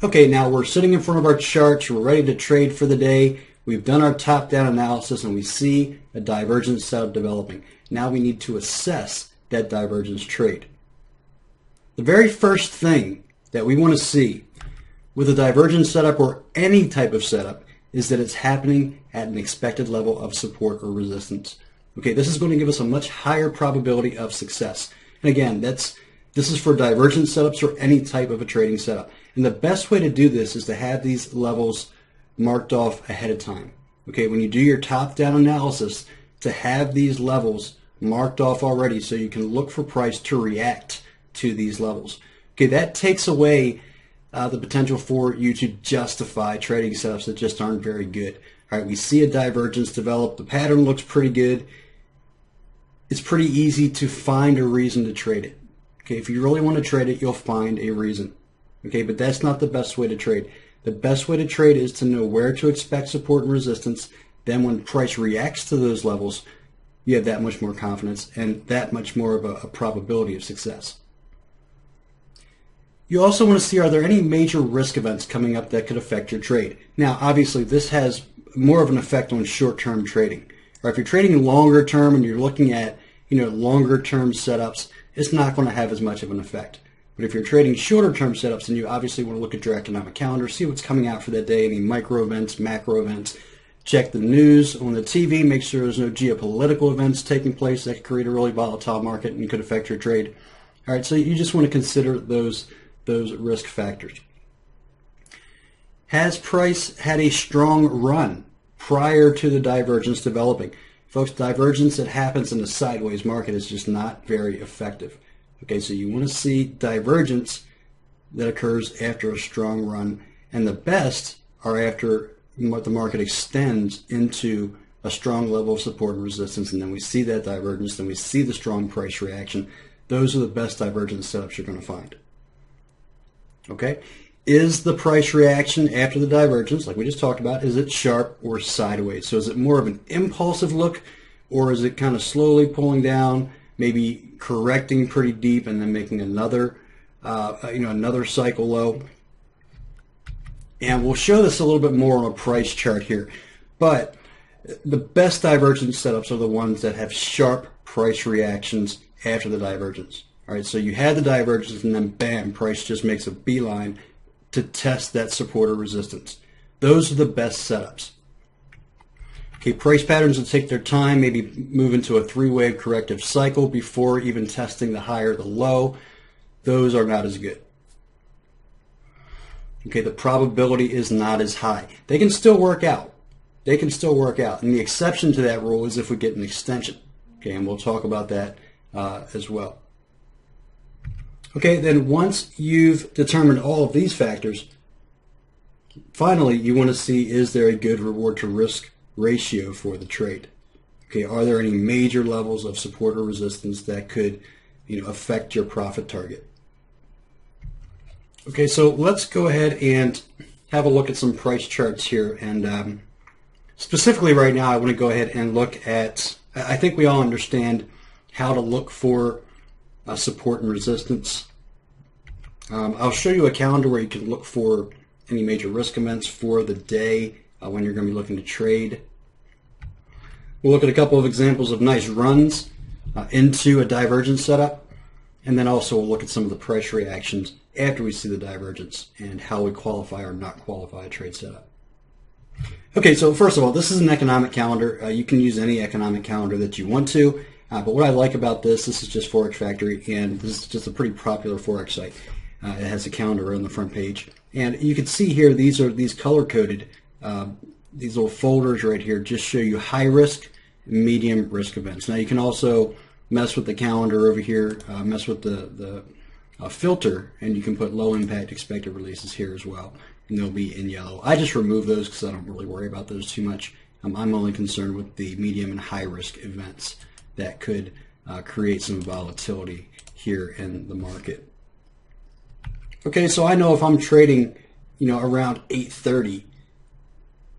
Okay, now we're sitting in front of our charts, we're ready to trade for the day. We've done our top-down analysis and we see a divergence setup developing. Now we need to assess that divergence trade. The very first thing that we want to see with a divergence setup or any type of setup is that it's happening at an expected level of support or resistance. Okay, this is going to give us a much higher probability of success. And again, this is for divergence setups or any type of a trading setup. And the best way to do this is to have these levels marked off ahead of time. Okay, when you do your top-down analysis, to have these levels marked off already so you can look for price to react to these levels. Okay, that takes away the potential for you to justify trading setups that just aren't very good. All right, we see a divergence develop. The pattern looks pretty good. It's pretty easy to find a reason to trade it. Okay, if you really want to trade it, you'll find a reason. Okay, but that's not the best way to trade. The best way to trade is to know where to expect support and resistance. Then when price reacts to those levels, you have that much more confidence and that much more of a probability of success. You also want to see, are there any major risk events coming up that could affect your trade? Now, obviously, this has more of an effect on short-term trading. Or if you're trading longer term and you're looking at, longer term setups, it's not going to have as much of an effect. But if you're trading shorter term setups, then you obviously want to look at your economic calendar, see what's coming out for that day, any micro events, macro events. Check the news on the TV, make sure there's no geopolitical events taking place that could create a really volatile market and could affect your trade. All right, so you just want to consider those risk factors. Has price had a strong run prior to the divergence developing? Folks, divergence that happens in a sideways market is just not very effective. Okay, so you want to see divergence that occurs after a strong run, and the best are after the market extends into a strong level of support and resistance, and then we see that divergence, then we see the strong price reaction. Those are the best divergence setups you're going to find. Okay, is the price reaction after the divergence, like we just talked about, is it sharp or sideways? So is it more of an impulsive look, or is it kind of slowly pulling down, maybe correcting pretty deep and then making another another cycle low? And we'll show this a little bit more on a price chart here, but the best divergence setups are the ones that have sharp price reactions after the divergence. All right, so you had the divergence and then bam, price just makes a beeline to test that support or resistance. Those are the best setups. Okay, price patterns will take their time, maybe move into a three-wave corrective cycle before even testing the high or the low. Those are not as good. Okay, the probability is not as high. They can still work out. They can still work out. And the exception to that rule is if we get an extension. Okay, and we'll talk about that as well. Okay, then once you've determined all of these factors, finally you want to see, is there a good reward to risk ratio for the trade? Okay, are there any major levels of support or resistance that could affect your profit target? Okay, so let's go ahead and have a look at some price charts here, and specifically right now I want to go ahead and look at, I think we all understand how to look for support and resistance. I'll show you a calendar where you can look for any major risk events for the day when you're going to be looking to trade. We'll look at a couple of examples of nice runs into a divergence setup, and then also we'll look at some of the price reactions after we see the divergence and how we qualify or not qualify a trade setup. Okay, so first of all, this is an economic calendar. You can use any economic calendar that you want to, but what I like about this is just Forex Factory, and this is just a pretty popular Forex site. It has a calendar on the front page, and you can see here these color-coded, these little folders right here just show you high risk, medium risk events. Now you can also mess with the calendar over here, mess with the filter, and you can put low impact expected releases here as well, and they'll be in yellow. I just remove those because I don't really worry about those too much. I'm only concerned with the medium and high risk events that could create some volatility here in the market. Okay, so I know if I'm trading, around 8:30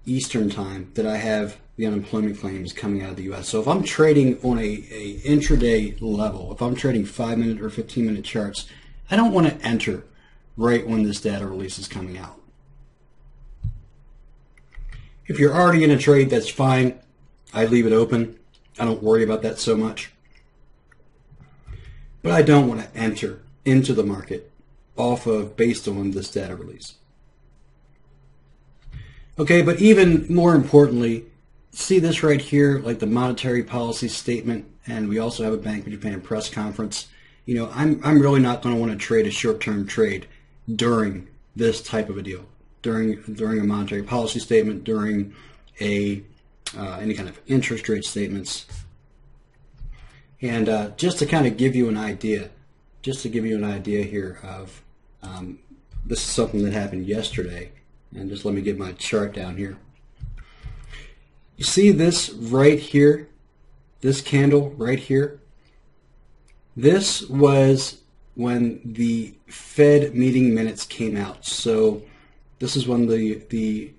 Eastern time, that I have the unemployment claims coming out of the U.S. So if I'm trading on a intraday level, if I'm trading 5-minute or 15-minute charts, I don't want to enter right when this data release is coming out. If you're already in a trade, that's fine. I leave it open. I don't worry about that so much. But I don't want to enter into the market based on this data release. Okay, but even more importantly, see this right here, like the monetary policy statement, and we also have a Bank of Japan press conference. You know, I'm really not going to want to trade a short-term trade during this type of a deal, during a monetary policy statement, during any kind of interest rate statements. And just to kind of give you an idea, here of this is something that happened yesterday, and just let me get my chart down here. You see this right here, this candle right here? This was when the Fed meeting minutes came out. So this is when the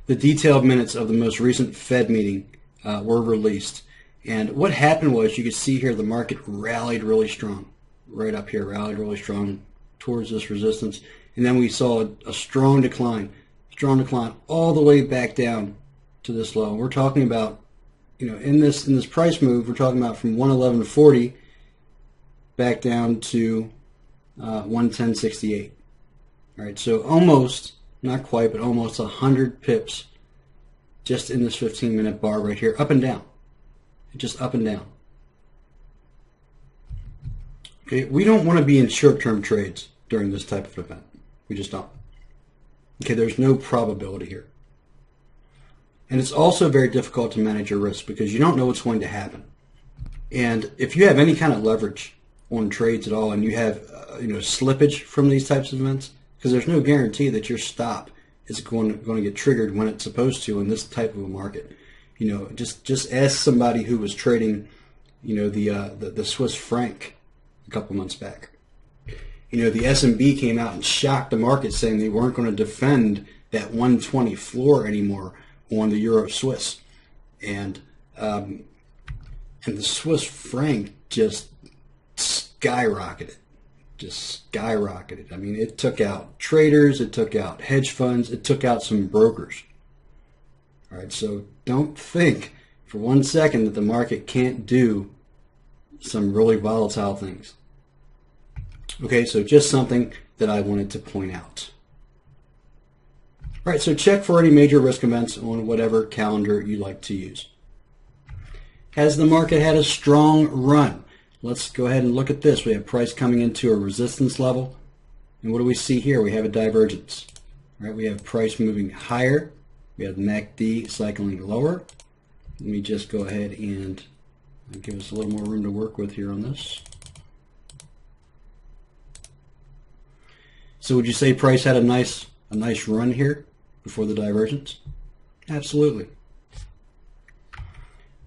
detailed minutes of the most recent Fed meeting were released. And what happened was, you could see here, the market rallied really strong. Right up here, rallied really strong towards this resistance. And then we saw a strong decline all the way back down to this low. We're talking about, you know, in this price move, we're talking about from 111.40 back down to 110.68. All right, so almost, not quite, but almost 100 pips just in this 15-minute bar right here, up and down. Just up and down. Okay, we don't want to be in short-term trades during this type of event. We just don't. Okay, there's no probability here. And it's also very difficult to manage your risk because you don't know what's going to happen. And if you have any kind of leverage on trades at all, and you have slippage from these types of events, because there's no guarantee that your stop is going to get triggered when it's supposed to in this type of a market. You know, just ask somebody who was trading, you know, the Swiss franc a couple months back. You know, the S&B came out and shocked the market, saying they weren't going to defend that 120 floor anymore on the Euro Swiss, and the Swiss franc just skyrocketed. I mean, it took out traders, it took out hedge funds, it took out some brokers. All right, so don't think for one second that the market can't do some really volatile things. Okay, so just something that I wanted to point out. All right, so check for any major risk events on whatever calendar you like to use. Has the market had a strong run? Let's go ahead and look at this. We have price coming into a resistance level. And what do we see here? We have a divergence. All right, we have price moving higher. We have MACD cycling lower. Let me just go ahead and give us a little more room to work with here on this. So would you say price had a nice run here before the divergence? Absolutely.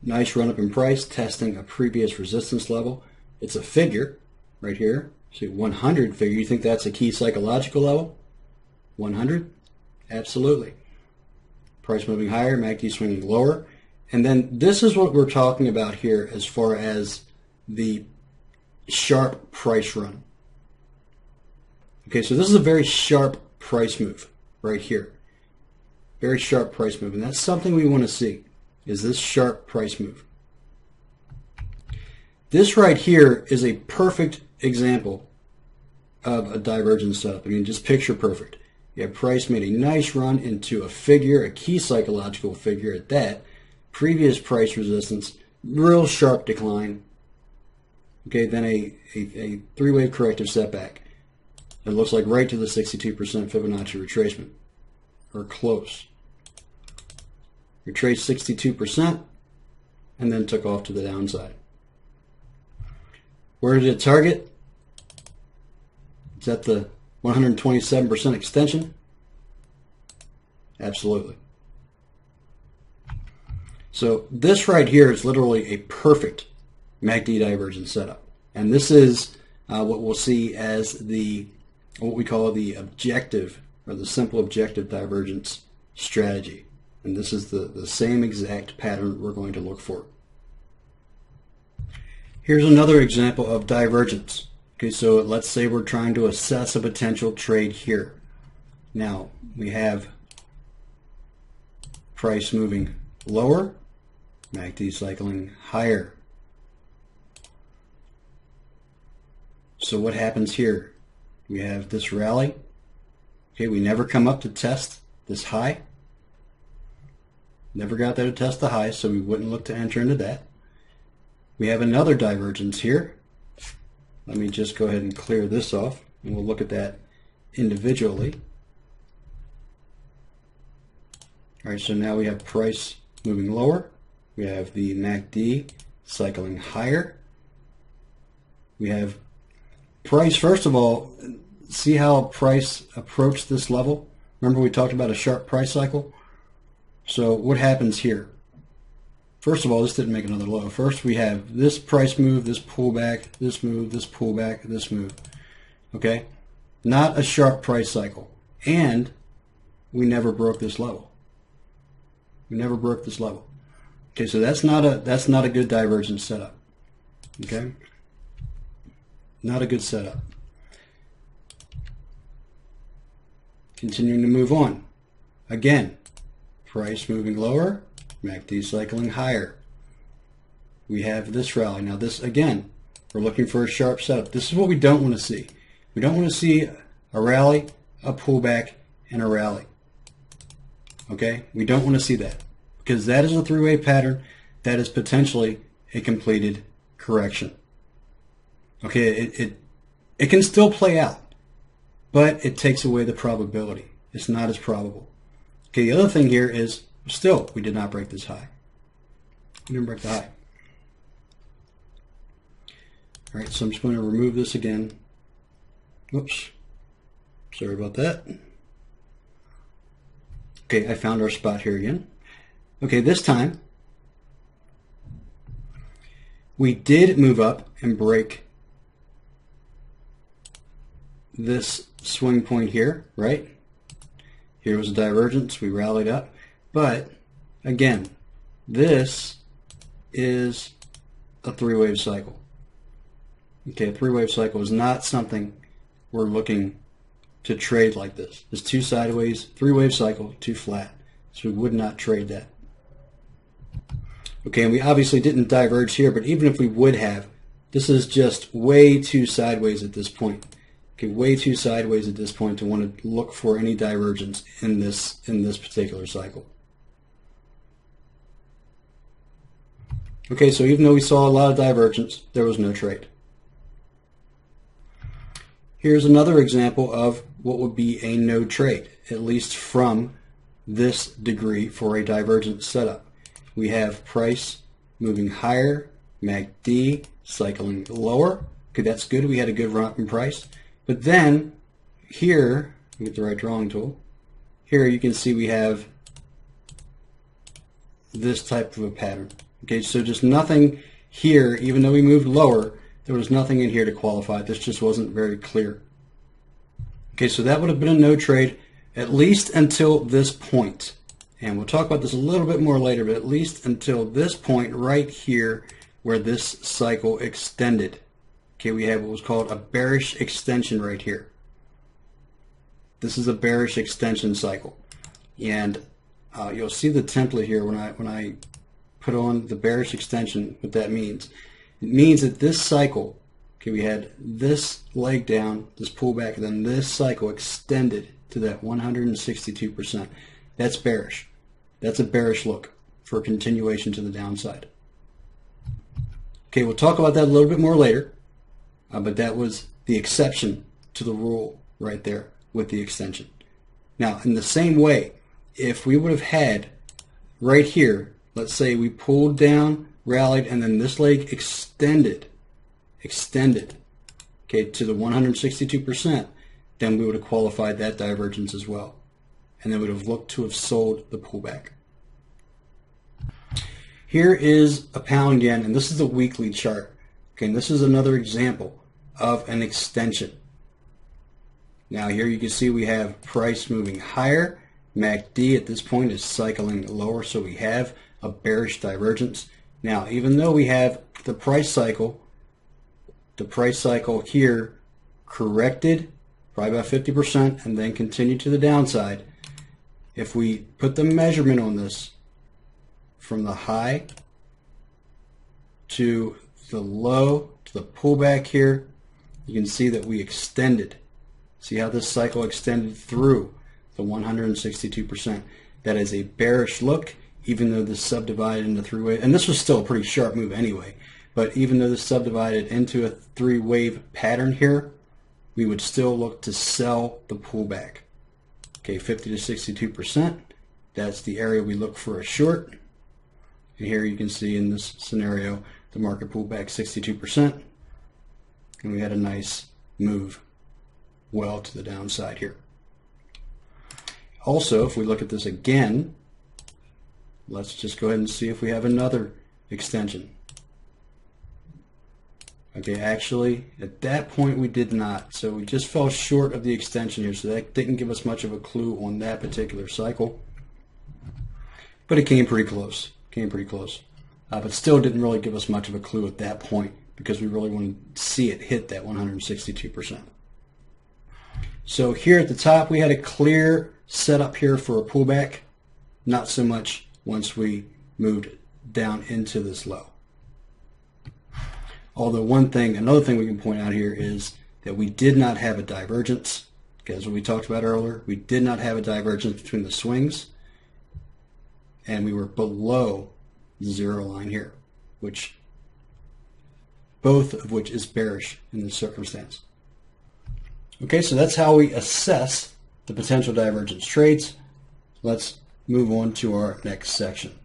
Nice run up in price, testing a previous resistance level. It's a figure right here. See, 100 figure. You think that's a key psychological level? 100? Absolutely. Price moving higher, MACD swinging lower. And then this is what we're talking about here as far as the sharp price run. Okay, so this is a very sharp price move right here. Very sharp price move. And that's something we want to see, is this sharp price move. This right here is a perfect example of a divergence setup. I mean, just picture perfect. You have price made a nice run into a figure, a key psychological figure at that. Previous price resistance, real sharp decline. Okay, then a three-wave corrective setback. It looks like right to the 62% Fibonacci retracement, or close. Retraced 62% and then took off to the downside. Where did it target? It's at the 127% extension. Absolutely. So this right here is literally a perfect MACD divergence setup. And this is what we'll see as what we call the objective, or the simple objective divergence strategy. And this is the same exact pattern we're going to look for. Here's another example of divergence. Okay, so let's say we're trying to assess a potential trade here. Now we have price moving lower, MACD cycling higher. So what happens here? We have this rally. Okay, we never come up to test this high. Never got there to test the high, so we wouldn't look to enter into that. We have another divergence here. Let me just go ahead and clear this off, and we'll look at that individually. All right, so now we have price moving lower. We have the MACD cycling higher. We have price, first of all, see how price approached this level? Remember we talked about a sharp price cycle? So what happens here? First of all, this didn't make another low. First we have this price move, this pullback, this move, this pullback, this move. Okay? Not a sharp price cycle. And we never broke this level. We never broke this level. Okay, so that's not a good divergence setup. Okay? Not a good setup. Continuing to move on. Again, price moving lower, MACD cycling higher. We have this rally. Now this, again, we're looking for a sharp setup. This is what we don't want to see. We don't want to see a rally, a pullback, and a rally. Okay? We don't want to see that, because that is a three-wave pattern that is potentially a completed correction. Okay, it can still play out, but it takes away the probability. It's not as probable. Okay, the other thing here is still we did not break this high. We didn't break the high. All right, so I'm just going to remove this again. Whoops. Sorry about that. Okay, I found our spot here again. Okay, this time we did move up and break this swing point here, right? Here was a divergence, we rallied up. But again, this is a three-wave cycle. Okay, a three-wave cycle is not something we're looking to trade like this. It's two sideways, three-wave cycle, two flat. So we would not trade that. Okay, and we obviously didn't diverge here, but even if we would have, this is just way too sideways at this point. Okay, way too sideways at this point to want to look for any divergence in this particular cycle. Okay, so even though we saw a lot of divergence, there was no trade. Here's another example of what would be a no trade, at least from this degree for a divergent setup. We have price moving higher, MACD cycling lower. Okay, that's good. We had a good run up in price. But then here, let me get the right drawing tool. Here you can see we have this type of a pattern. Okay, so just nothing here, even though we moved lower, there was nothing in here to qualify. This just wasn't very clear. Okay, so that would have been a no trade, at least until this point. And we'll talk about this a little bit more later, but at least until this point right here where this cycle extended. Okay, we have what was called a bearish extension right here. This is a bearish extension cycle. And you'll see the template here when I put on the bearish extension, what that means. It means that this cycle, okay, we had this leg down, this pullback, and then this cycle extended to that 162%. That's bearish. That's a bearish look for a continuation to the downside. Okay, we'll talk about that a little bit more later, but that was the exception to the rule right there with the extension. Now, in the same way, if we would have had right here, let's say we pulled down, rallied, and then this leg extended, okay, to the 162%, then we would have qualified that divergence as well. And then we would have looked to have sold the pullback. Here is a pound yen, and this is a weekly chart. Okay, and this is another example of an extension. Now here you can see we have price moving higher. MACD at this point is cycling lower, so we have a bearish divergence. Now, even though we have the price cycle the price cycle here corrected probably about 50% and then continued to the downside. If we put the measurement on this from the high to the low to the pullback here, you can see that we extended. See how this cycle extended through the 162%. That is a bearish look, even though this subdivided into three waves. And this was still a pretty sharp move anyway. But even though this subdivided into a three-wave pattern here, we would still look to sell the pullback. Okay, 50 to 62%. That's the area we look for a short. And here you can see in this scenario, the market pulled back 62%. And we had a nice move well to the downside here. Also, if we look at this again, let's just go ahead and see if we have another extension. Okay, actually, at that point we did not. So we just fell short of the extension here. So that didn't give us much of a clue on that particular cycle. But it came pretty close. But still didn't really give us much of a clue at that point because we really wanted to see it hit that 162%. So here at the top, we had a clear setup here for a pullback. Not so much once we moved down into this low. Although another thing we can point out here is that we did not have a divergence. Because what we talked about earlier, we did not have a divergence between the swings, and we were below the zero line here, both of which is bearish in this circumstance. Okay, so that's how we assess the potential divergence trades. Let's move on to our next section.